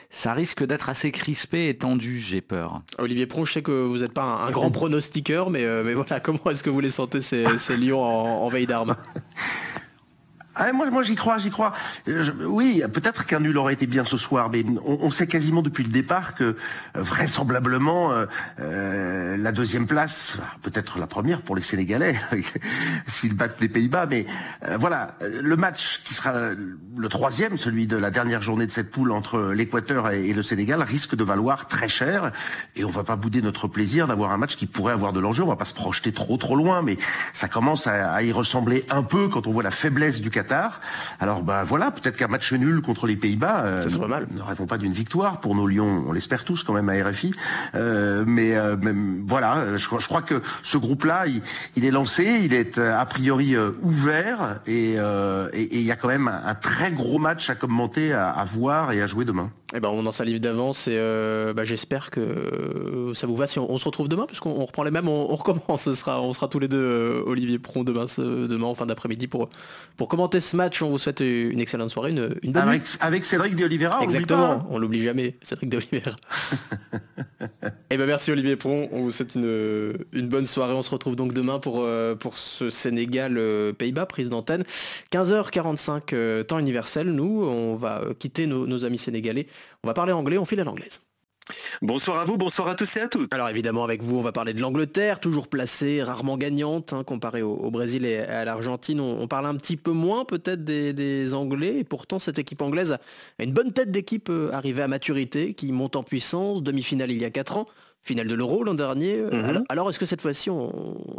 ça risque d'être assez crispé et tendu, j'ai peur. Olivier Pron, je sais que vous n'êtes pas un grand pronostiqueur, mais voilà, comment est-ce que vous les sentez ces Lions en veille d'armes? Moi j'y crois. Oui, peut-être qu'un nul aurait été bien ce soir, mais on sait quasiment depuis le départ que vraisemblablement la deuxième place, peut-être la première pour les Sénégalais, s'ils battent les Pays-Bas, mais voilà, le match qui sera le troisième, celui de la dernière journée de cette poule entre l'Équateur et le Sénégal, risque de valoir très cher, et on va pas bouder notre plaisir d'avoir un match qui pourrait avoir de l'enjeu. On va pas se projeter trop loin, mais ça commence à y ressembler un peu quand on voit la faiblesse du Qatar. Alors voilà, peut-être qu'un match nul contre les Pays-Bas, ça serait mal. Ne rêvons pas d'une victoire pour nos Lions, on l'espère tous quand même à RFI. Mais voilà, je crois que ce groupe-là, il est lancé, il est a priori ouvert, et il y a quand même un très gros match à commenter, à voir et à jouer demain. On en salive d'avance et j'espère que ça vous va si on se retrouve demain, parce qu'on reprend les mêmes, on recommence, on sera tous les deux, Olivier Pron, demain en fin d'après-midi pour commenter ce match. On vous souhaite une excellente soirée, une bonne nuit. Avec Cédric de Oliveira. Exactement, on l'oublie jamais, Cédric de Oliveira. Et ben merci Olivier Pron, on vous souhaite une bonne soirée. On se retrouve donc demain pour ce Sénégal Pays-Bas, prise d'antenne. 15h45 temps universel. Nous, on va quitter nos amis sénégalais. On va parler anglais, on file à l'anglaise. Bonsoir à vous, bonsoir à tous et à toutes. Alors évidemment avec vous on va parler de l'Angleterre, toujours placée, rarement gagnante, comparée au Brésil et à l'Argentine. On parle un petit peu moins peut-être des Anglais, et pourtant cette équipe anglaise a une bonne tête d'équipe arrivée à maturité, qui monte en puissance, demi-finale il y a 4 ans, finale de l'Euro l'an dernier. Alors est-ce que cette fois-ci,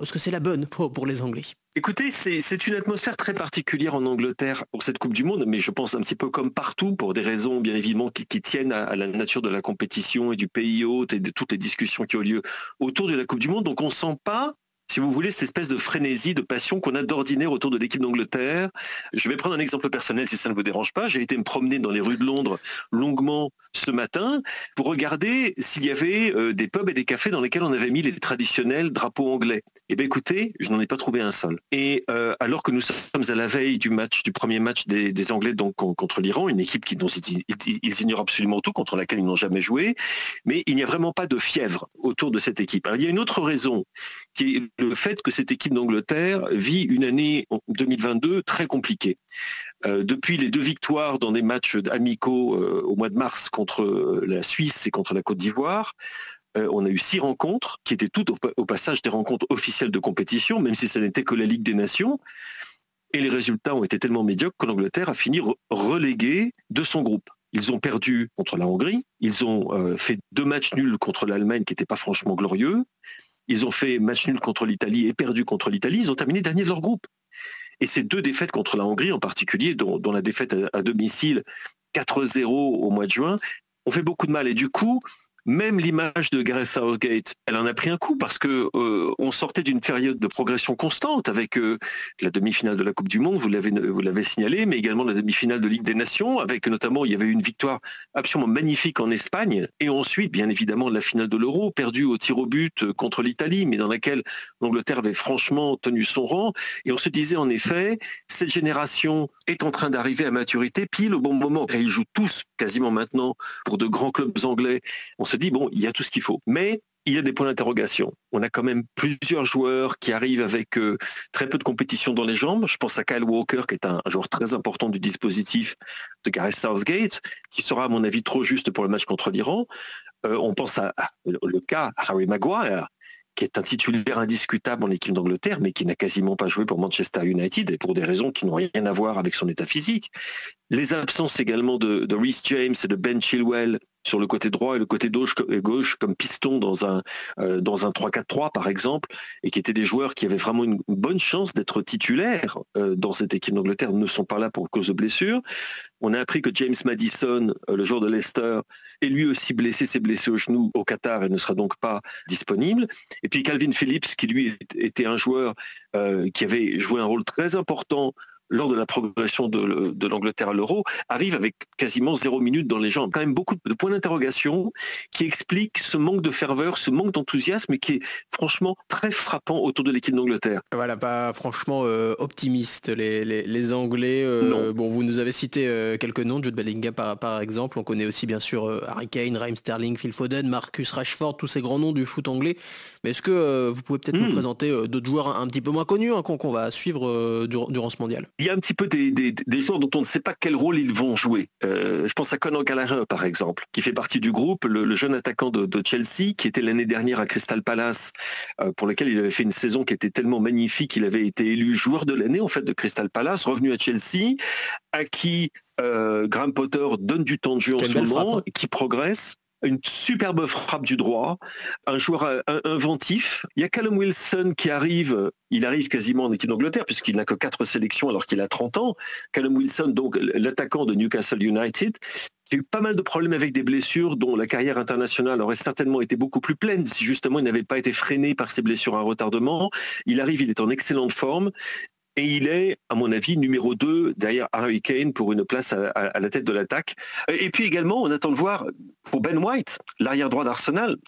est-ce que c'est la bonne pour les Anglais ? Écoutez, c'est une atmosphère très particulière en Angleterre pour cette Coupe du Monde, mais je pense un petit peu comme partout, pour des raisons bien évidemment qui tiennent à la nature de la compétition et du pays hôte et de toutes les discussions qui ont lieu autour de la Coupe du Monde. Donc on ne sent pas, si vous voulez, cette espèce de frénésie, de passion qu'on a d'ordinaire autour de l'équipe d'Angleterre. Je vais prendre un exemple personnel si ça ne vous dérange pas. J'ai été me promener dans les rues de Londres longuement ce matin pour regarder s'il y avait des pubs et des cafés dans lesquels on avait mis les traditionnels drapeaux anglais. Eh bien écoutez, je n'en ai pas trouvé un seul. Et alors que nous sommes à la veille du premier match des Anglais donc, contre l'Iran, une équipe dont ils ignorent absolument tout, contre laquelle ils n'ont jamais joué, mais il n'y a vraiment pas de fièvre autour de cette équipe. Alors, il y a une autre raison, qui est le fait que cette équipe d'Angleterre vit une année 2022 très compliquée. Depuis les 2 victoires dans des matchs amicaux au mois de mars contre la Suisse et contre la Côte d'Ivoire, on a eu 6 rencontres, qui étaient toutes au passage des rencontres officielles de compétition, même si ça n'était que la Ligue des Nations. Et les résultats ont été tellement médiocres que l'Angleterre a fini reléguée de son groupe. Ils ont perdu contre la Hongrie, ils ont fait 2 matchs nuls contre l'Allemagne qui n'étaient pas franchement glorieux. Ils ont fait match nul contre l'Italie et perdu contre l'Italie. Ils ont terminé dernier de leur groupe. Et ces 2 défaites contre la Hongrie en particulier, dont la défaite à domicile 4-0 au mois de juin, ont fait beaucoup de mal. Et du coup, même l'image de Gareth Southgate, elle en a pris un coup parce que on sortait d'une période de progression constante avec la demi-finale de la Coupe du Monde, vous l'avez signalé, mais également la demi-finale de Ligue des Nations, avec notamment, il y avait une victoire absolument magnifique en Espagne, et ensuite, bien évidemment, la finale de l'Euro, perdue au tir au but contre l'Italie, mais dans laquelle l'Angleterre avait franchement tenu son rang, et on se disait en effet, cette génération est en train d'arriver à maturité, pile au bon moment. Ils jouent tous quasiment maintenant pour de grands clubs anglais. On se dit, bon, il y a tout ce qu'il faut. Mais il y a des points d'interrogation. On a quand même plusieurs joueurs qui arrivent avec très peu de compétition dans les jambes. Je pense à Kyle Walker, qui est un joueur très important du dispositif de Gareth Southgate, qui sera, à mon avis, trop juste pour le match contre l'Iran. On pense à le cas Harry Maguire, qui est un titulaire indiscutable en équipe d'Angleterre, mais qui n'a quasiment pas joué pour Manchester United, et pour des raisons qui n'ont rien à voir avec son état physique. Les absences également de Reece James et de Ben Chilwell sur le côté droit et le côté gauche comme piston dans un 3-4-3 par exemple, et qui étaient des joueurs qui avaient vraiment une bonne chance d'être titulaires dans cette équipe d'Angleterre, ne sont pas là pour cause de blessure. On a appris que James Maddison, le joueur de Leicester, est lui aussi blessé, s'est blessé au genou au Qatar et ne sera donc pas disponible. Et puis Calvin Phillips, qui lui était un joueur qui avait joué un rôle très important lors de la progression de l'Angleterre à l'Euro, arrive avec quasiment 0 minute dans les jambes. Quand même beaucoup de points d'interrogation qui expliquent ce manque de ferveur, ce manque d'enthousiasme, et qui est franchement très frappant autour de l'équipe d'Angleterre. Voilà, pas franchement optimiste les Anglais. Bon, vous nous avez cité quelques noms, Jude Bellingham par exemple. On connaît aussi bien sûr Harry Kane, Raheem Sterling, Phil Foden, Marcus Rashford, tous ces grands noms du foot anglais. Mais est-ce que vous pouvez peut-être nous présenter d'autres joueurs un petit peu moins connus qu'on va suivre durant ce mondial ? Il y a un petit peu des joueurs dont on ne sait pas quel rôle ils vont jouer. Je pense à Conor Gallagher, par exemple, qui fait partie du groupe, le jeune attaquant de Chelsea, qui était l'année dernière à Crystal Palace, pour lequel il avait fait une saison qui était tellement magnifique qu'il avait été élu joueur de l'année en fait de Crystal Palace, revenu à Chelsea, à qui Graham Potter donne du temps de jeu en ce moment, qui progresse. Une superbe frappe du droit, un joueur inventif. Il y a Callum Wilson qui arrive, il arrive quasiment en équipe d'Angleterre puisqu'il n'a que 4 sélections alors qu'il a 30 ans. Callum Wilson, donc l'attaquant de Newcastle United, qui a eu pas mal de problèmes avec des blessures dont la carrière internationale aurait certainement été beaucoup plus pleine si justement il n'avait pas été freiné par ses blessures à retardement. Il arrive, il est en excellente forme. Et il est, à mon avis, numéro 2 derrière Harry Kane pour une place à la tête de l'attaque. Et puis également, on attend de voir pour Ben White, l'arrière droit d'Arsenal,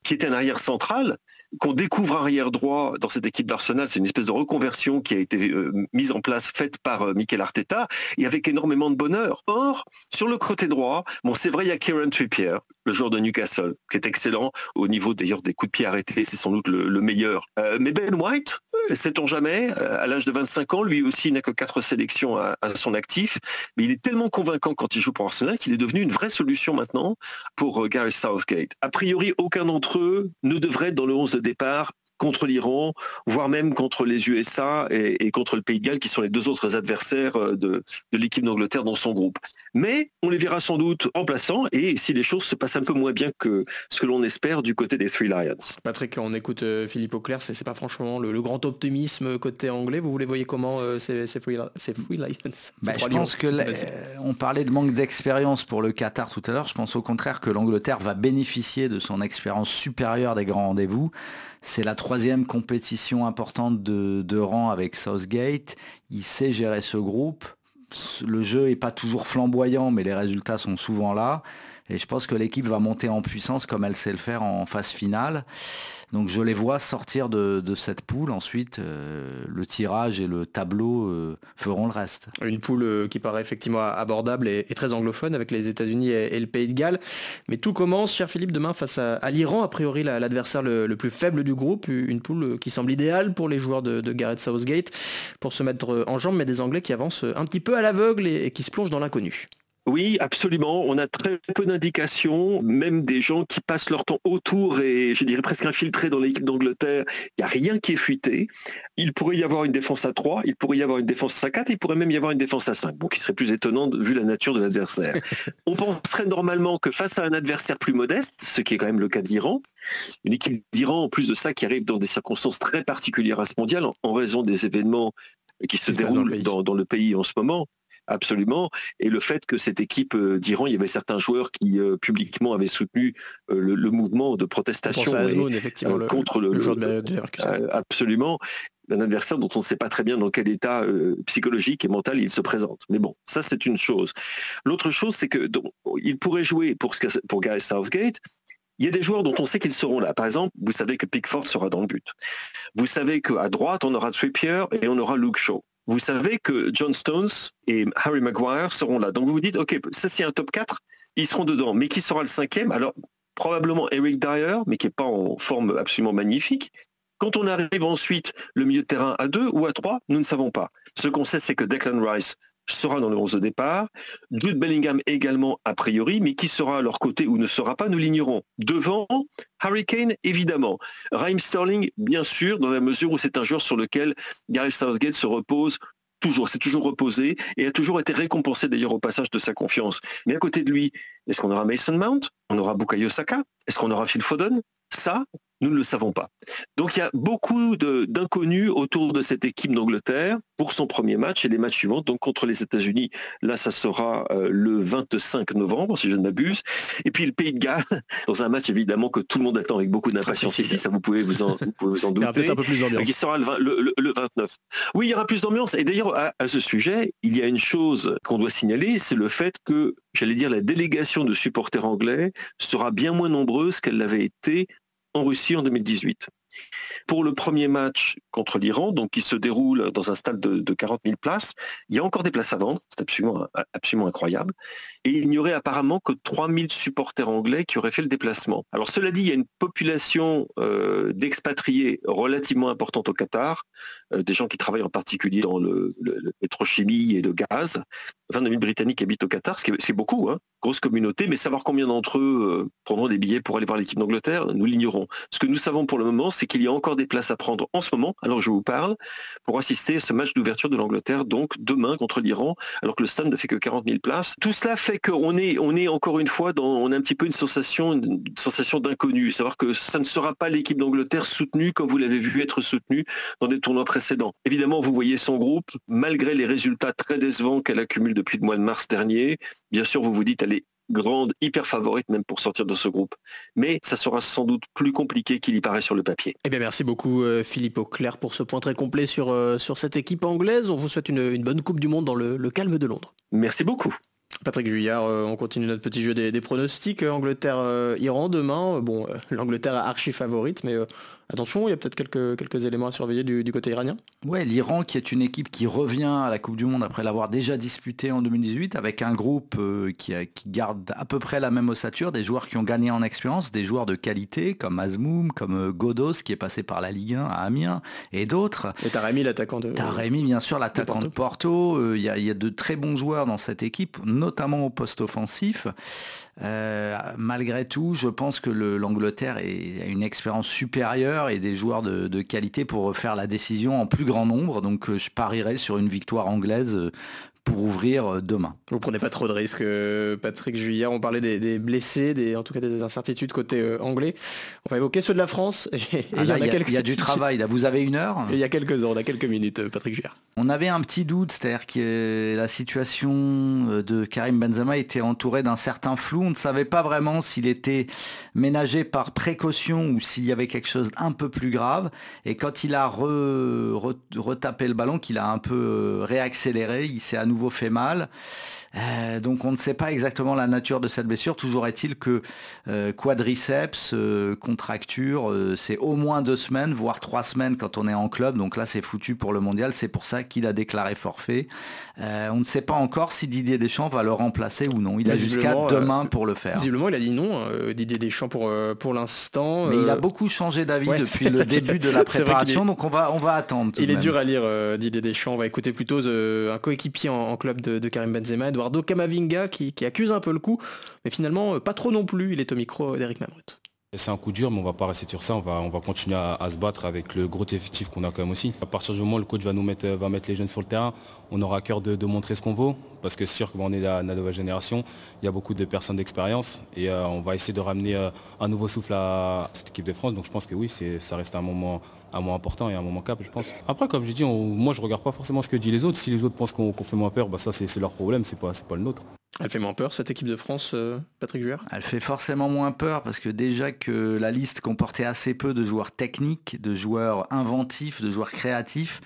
qui était un arrière central, qu'on découvre arrière droit dans cette équipe d'Arsenal, c'est une espèce de reconversion qui a été mise en place, faite par Mikel Arteta, et avec énormément de bonheur. Or, sur le côté droit, bon, c'est vrai, il y a Kieran Trippier, le joueur de Newcastle, qui est excellent au niveau d'ailleurs des coups de pied arrêtés, c'est sans doute le meilleur. Mais Ben White, sait-on jamais, à l'âge de 25 ans, lui aussi n'a que 4 sélections à son actif, mais il est tellement convaincant quand il joue pour Arsenal qu'il est devenu une vraie solution maintenant pour Gareth Southgate. A priori, aucun d'entre eux ne devrait être dans le 11 de départ contre l'Iran, voire même contre les USA et contre le Pays de Galles, qui sont les 2 autres adversaires de l'équipe d'Angleterre dans son groupe. Mais on les verra sans doute remplaçants, et si les choses se passent un peu moins bien que ce que l'on espère du côté des Three Lions. Patrick, on écoute Philippe Auclair, c'est pas franchement le grand optimisme côté anglais. Vous les voyez comment ces Three Lions? Je pense que on parlait de manque d'expérience pour le Qatar tout à l'heure. Je pense au contraire que l'Angleterre va bénéficier de son expérience supérieure des grands rendez-vous. C'est la 3e compétition importante de rang avec Southgate. Il sait gérer ce groupe. Le jeu n'est pas toujours flamboyant, mais les résultats sont souvent là. Et je pense que l'équipe va monter en puissance comme elle sait le faire en phase finale. Donc je les vois sortir de cette poule. Ensuite, le tirage et le tableau feront le reste. Une poule qui paraît effectivement abordable et très anglophone avec les États-Unis et le Pays de Galles. Mais tout commence, cher Philippe, demain face à l'Iran, a priori l'adversaire le plus faible du groupe. Une poule qui semble idéale pour les joueurs de Gareth Southgate pour se mettre en jambes, mais des Anglais qui avancent un petit peu à l'aveugle et qui se plongent dans l'inconnu. Oui, absolument. On a très peu d'indications, même des gens qui passent leur temps autour et je dirais presque infiltrés dans l'équipe d'Angleterre. Il n'y a rien qui est fuité. Il pourrait y avoir une défense à 3, il pourrait y avoir une défense à 4, il pourrait même y avoir une défense à 5, bon, qui serait plus étonnante vu la nature de l'adversaire. On penserait normalement que face à un adversaire plus modeste, ce qui est quand même le cas d'Iran, une équipe d'Iran en plus de ça qui arrive dans des circonstances très particulières à ce mondial en raison des événements qui se déroulent dans le pays en ce moment. Absolument. Et le fait que cette équipe d'Iran, il y avait certains joueurs qui publiquement avaient soutenu le mouvement de protestation contre le joueur de Leverkusen. Absolument. Un adversaire dont on ne sait pas très bien dans quel état psychologique et mental il se présente. Mais bon, ça c'est une chose. L'autre chose, c'est que il pourrait jouer pour Gareth Southgate. Il y a des joueurs dont on sait qu'ils seront là. Par exemple, vous savez que Pickford sera dans le but. Vous savez qu'à droite, on aura Trippier et on aura Luke Shaw. Vous savez que John Stones et Harry Maguire seront là. Donc vous vous dites, ok, ça c'est un top 4, ils seront dedans. Mais qui sera le 5e? Alors probablement Eric Dyer, mais qui n'est pas en forme absolument magnifique. Quand on arrive ensuite le milieu de terrain à 2 ou à 3, nous ne savons pas. Ce qu'on sait, c'est que Declan Rice sera dans le 11 de départ, Jude Bellingham également a priori, mais qui sera à leur côté ou ne sera pas, nous l'ignorons. Devant, Harry Kane, évidemment. Raheem Sterling, bien sûr, dans la mesure où c'est un joueur sur lequel Gareth Southgate se repose toujours, s'est toujours reposé et a toujours été récompensé d'ailleurs au passage de sa confiance. Mais à côté de lui, est-ce qu'on aura Mason Mount? On aura Bukayo Saka? Est-ce qu'on aura Phil Foden? Ça, nous ne le savons pas. Donc il y a beaucoup d'inconnus autour de cette équipe d'Angleterre pour son premier match et les matchs suivants, donc contre les États-Unis, là ça sera le 25 novembre si je ne m'abuse, et puis le Pays de Galles, dans un match évidemment que tout le monde attend avec beaucoup d'impatience ici, ça vous pouvez vous en douter. Il y aura peut-être un peu plus d'ambiance. Qui sera le 29. Oui, il y aura plus d'ambiance, et d'ailleurs à ce sujet, il y a une chose qu'on doit signaler, c'est le fait que, j'allais dire, la délégation de supporters anglais sera bien moins nombreuse qu'elle l'avait été en Russie en 2018. Pour le premier match contre l'Iran, donc qui se déroule dans un stade de 40 000 places, il y a encore des places à vendre, c'est absolument incroyable, et il n'y aurait apparemment que 3 000 supporters anglais qui auraient fait le déplacement. Alors cela dit, il y a une population d'expatriés relativement importante au Qatar, des gens qui travaillent en particulier dans le pétrochimie et le gaz, 22 000 Britanniques habitent au Qatar, ce qui est beaucoup, hein, grosse communauté, mais savoir combien d'entre eux prendront des billets pour aller voir l'équipe d'Angleterre, nous l'ignorons. Ce que nous savons pour le moment, c'est qu'il y a encore des places à prendre en ce moment, alors que je vous parle, pour assister à ce match d'ouverture de l'Angleterre, donc demain contre l'Iran, alors que le stade ne fait que 40 000 places. Tout cela fait qu'on est encore une fois on a un petit peu une sensation d'inconnu, savoir que ça ne sera pas l'équipe d'Angleterre soutenue comme vous l'avez vu être soutenue dans des tournois précédents. Évidemment, vous voyez son groupe, malgré les résultats très décevants qu'elle accumule depuis le mois de mars dernier, bien sûr vous vous dites elle est grande, hyper favorite même pour sortir de ce groupe. Mais ça sera sans doute plus compliqué qu'il y paraît sur le papier. Eh bien merci beaucoup Philippe Auclair pour ce point très complet sur cette équipe anglaise. On vous souhaite une bonne Coupe du Monde dans le calme de Londres. Merci beaucoup. Patrick Juillard, on continue notre petit jeu des pronostics. Angleterre-Iran demain. Bon, l'Angleterre est archi favorite, mais Attention, il y a peut-être quelques éléments à surveiller du côté iranien. Ouais, l'Iran qui est une équipe qui revient à la Coupe du Monde après l'avoir déjà disputée en 2018 avec un groupe qui garde à peu près la même ossature, des joueurs qui ont gagné en expérience, des joueurs de qualité comme Azmoum, comme Godos qui est passé par la Ligue 1 à Amiens et d'autres. Et Taremi, l'attaquant de... Taremi, bien sûr, l'attaquant de Porto. Il y a de très bons joueurs dans cette équipe, notamment au poste offensif. Malgré tout, je pense que l'Angleterre a une expérience supérieure et des joueurs de qualité pour faire la décision en plus grand nombre. Donc je parierais sur une victoire anglaise pour ouvrir demain. Vous prenez pas trop de risques, Patrick Juillard. On parlait des blessés, en tout cas des incertitudes côté anglais. On va évoquer ceux de la France. Il y a du travail. Là, vous avez une heure. Il y a quelques heures, on a quelques minutes, Patrick Juillard. On avait un petit doute, c'est-à-dire que la situation de Karim Benzema était entourée d'un certain flou. On ne savait pas vraiment s'il était ménagé par précaution ou s'il y avait quelque chose d'un peu plus grave. Et quand il a retapé le ballon, qu'il a un peu réaccéléré, il s'est à nouveau fait mal. Donc on ne sait pas exactement la nature de cette blessure. Toujours est-il que quadriceps, contracture, c'est au moins 2 semaines, voire 3 semaines quand on est en club. Donc là c'est foutu pour le mondial. C'est pour ça qu'il a déclaré forfait. On ne sait pas encore si Didier Deschamps va le remplacer ou non. Il a jusqu'à demain pour le faire. Visiblement il a dit non, Didier Deschamps pour l'instant. Mais il a beaucoup changé d'avis depuis le début de la préparation. Donc on va attendre. Il est dur à lire, Didier Deschamps. On va écouter plutôt un coéquipier en club de Karim Benzema, Eduardo Camavinga, qui accuse un peu le coup, mais finalement pas trop non plus. Il est au micro d'Eric Mamrout. C'est un coup dur, mais on va pas rester sur ça, on va continuer à se battre avec le gros effectif qu'on a quand même aussi. À partir du moment où le coach va mettre les jeunes sur le terrain, on aura à cœur de montrer ce qu'on vaut, parce que c'est sûr qu'on est la nouvelle génération, il y a beaucoup de personnes d'expérience, et on va essayer de ramener un nouveau souffle à cette équipe de France. Donc je pense que oui, ça reste un moment important et un moment cap, je pense. Après, comme j'ai dit, moi je regarde pas forcément ce que disent les autres. Si les autres pensent qu'on fait moins peur, bah ça c'est leur problème, c'est pas le nôtre. Elle fait moins peur cette équipe de France, Patrick Juillard ? Elle fait forcément moins peur parce que déjà que la liste comportait assez peu de joueurs techniques, de joueurs inventifs, de joueurs créatifs.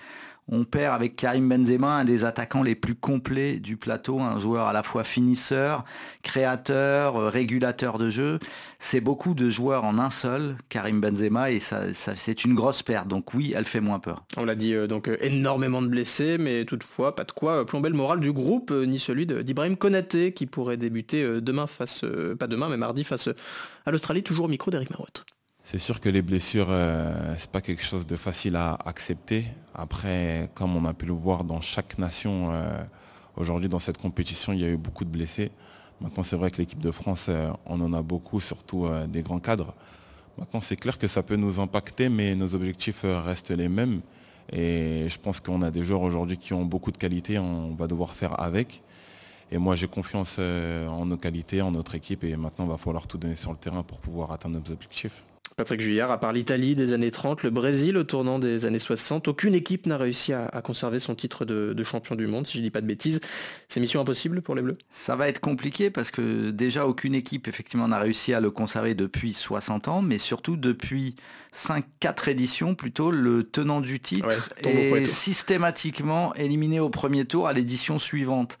On perd avec Karim Benzema, un des attaquants les plus complets du plateau, un joueur à la fois finisseur, créateur, régulateur de jeu. C'est beaucoup de joueurs en un seul, Karim Benzema, et ça c'est une grosse perte. Donc oui, elle fait moins peur. On l'a dit, donc énormément de blessés, mais toutefois pas de quoi plomber le moral du groupe, ni celui d'Ibrahim Konaté, qui pourrait débuter mardi face à l'Australie, toujours au micro d'Eric Mamrout. C'est sûr que les blessures, c'est pas quelque chose de facile à accepter. Après, comme on a pu le voir dans chaque nation, aujourd'hui dans cette compétition, il y a eu beaucoup de blessés. Maintenant, c'est vrai que l'équipe de France, on en a beaucoup, surtout des grands cadres. Maintenant, c'est clair que ça peut nous impacter, mais nos objectifs restent les mêmes. Et je pense qu'on a des joueurs aujourd'hui qui ont beaucoup de qualités, on va devoir faire avec. Et moi, j'ai confiance en nos qualités, en notre équipe, et maintenant, il va falloir tout donner sur le terrain pour pouvoir atteindre nos objectifs. Patrick Juillard, à part l'Italie des années 30, le Brésil au tournant des années 60, aucune équipe n'a réussi à conserver son titre de champion du monde, si je dis pas de bêtises. C'est mission impossible pour les Bleus ? Ça va être compliqué parce que déjà aucune équipe effectivement n'a réussi à le conserver depuis 60 ans, mais surtout depuis 4 éditions plutôt, le tenant du titre est systématiquement éliminé au premier tour à l'édition suivante.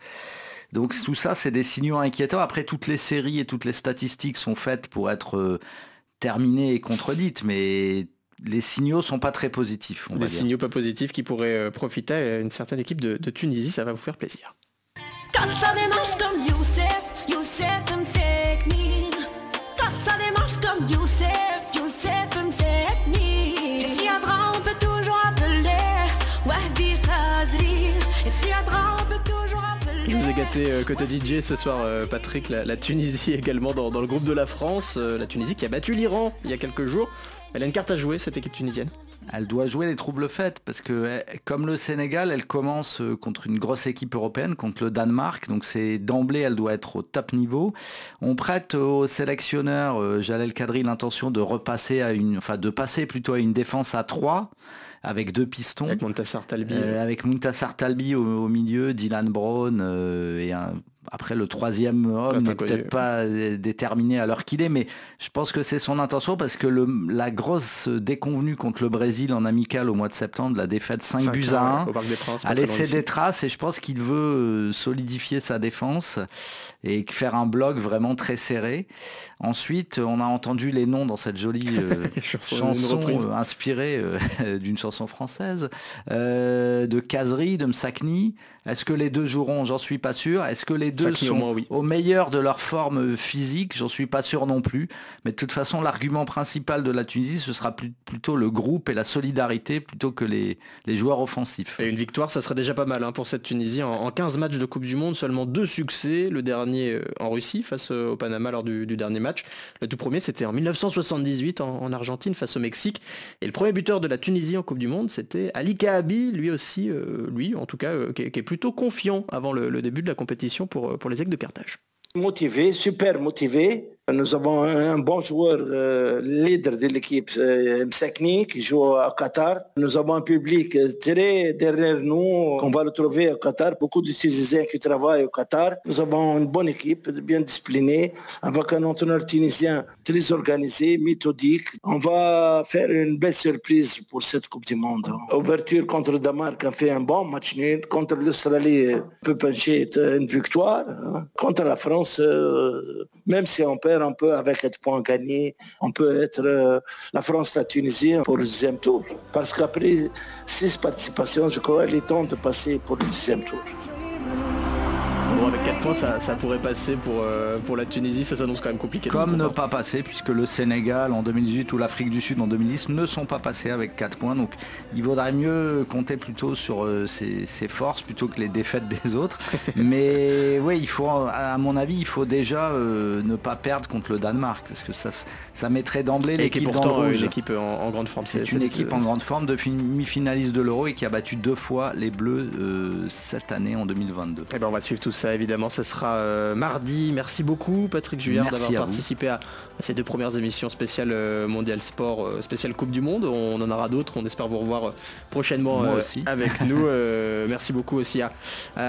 Donc tout ça, c'est des signaux inquiétants. Après, toutes les séries et toutes les statistiques sont faites pour être terminées et contredites, mais les signaux sont pas très positifs. Des signaux pas positifs qui pourraient profiter à une certaine équipe de Tunisie, ça va vous faire plaisir. Quand ça démarche comme Youssef m'sekni. Quand ça démarche comme Youssef m'sekni. Et si Adra on peut toujours appeler Wahbi Khazri. Et si Adra on peut toujours appeler. Je vous ai gâté côté DJ ce soir, Patrick, la Tunisie également dans le groupe de la France. La Tunisie qui a battu l'Iran il y a quelques jours. Elle a une carte à jouer, cette équipe tunisienne. Elle doit jouer les troubles faits parce que comme le Sénégal, elle commence contre une grosse équipe européenne, contre le Danemark. Donc c'est d'emblée, elle doit être au top niveau. On prête au sélectionneur Jalel Kadri l'intention de passer plutôt à une défense à 3 avec 2 pistons. Avec Mountassar Talbi. Avec Mountassar Talbi au milieu, Dylan Brown et Après, le troisième homme n'est peut-être pas déterminé à l'heure qu'il est, mais je pense que c'est son intention parce que la grosse déconvenue contre le Brésil en amical au mois de septembre, la défaite 5-1, a laissé des traces et je pense qu'il veut solidifier sa défense et faire un bloc vraiment très serré. Ensuite, on a entendu les noms dans cette jolie chanson inspirée d'une chanson française, de Kazri, de Msakni. Est-ce que les deux joueront? J'en suis pas sûr. Est-ce que les deux sont au meilleur de leur forme physique? J'en suis pas sûr non plus. Mais de toute façon, l'argument principal de la Tunisie, ce sera plutôt le groupe et la solidarité plutôt que les joueurs offensifs. Et une victoire, ça serait déjà pas mal pour cette Tunisie. En 15 matchs de Coupe du Monde, seulement 2 succès. Le dernier en Russie face au Panama lors du dernier match. Le tout premier, c'était en 1978 en Argentine face au Mexique. Et le premier buteur de la Tunisie en Coupe du Monde, c'était Ali Kaabi, lui aussi, en tout cas, qui est plutôt confiant avant le début de la compétition pour les Aigles de Carthage. Motivé, super motivé. Nous avons un bon joueur, leader de l'équipe, Msakni, qui joue au Qatar. Nous avons un public très derrière nous. On va le trouver au Qatar. Beaucoup de Tunisiens qui travaillent au Qatar. Nous avons une bonne équipe, bien disciplinée, avec un entraîneur tunisien très organisé, méthodique. On va faire une belle surprise pour cette Coupe du Monde. Ouverture contre le Danemark, on fait un bon match nul. Contre l'Australie, on peut pencher une victoire. Contre la France, même si on perd, on peut, avec 4 points gagnés, on peut être la France, la Tunisie pour le deuxième tour. Parce qu'après 6 participations, je crois qu'il est temps de passer pour le deuxième tour. Bon, avec 4 points, ça pourrait passer pour la Tunisie, ça s'annonce quand même compliqué. Comme ne pas passer, puisque le Sénégal en 2018 ou l'Afrique du Sud en 2010 ne sont pas passés avec 4 points. Donc il vaudrait mieux compter plutôt sur ses forces plutôt que les défaites des autres. Mais oui, il faut, à mon avis, il faut déjà ne pas perdre contre le Danemark, parce que ça mettrait d'emblée l'équipe dans le rouge. Une équipe en grande forme. C'est une équipe en grande forme, demi-finaliste de l'Euro et qui a battu 2 fois les Bleus cette année en 2022. Et ben on va suivre tout ça. Évidemment, ce sera mardi. Merci beaucoup Patrick Juillard d'avoir participé à ces 2 premières émissions spéciales Mondial Sport, spéciale Coupe du Monde. On en aura d'autres, on espère vous revoir prochainement avec nous. Merci beaucoup aussi à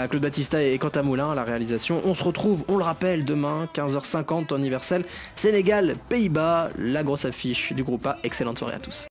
Claude Battista et Quentin Moulin à la réalisation. On se retrouve, on le rappelle, demain 15h50 temps universel, Sénégal, Pays-Bas, la grosse affiche du groupe A. Excellente soirée à tous.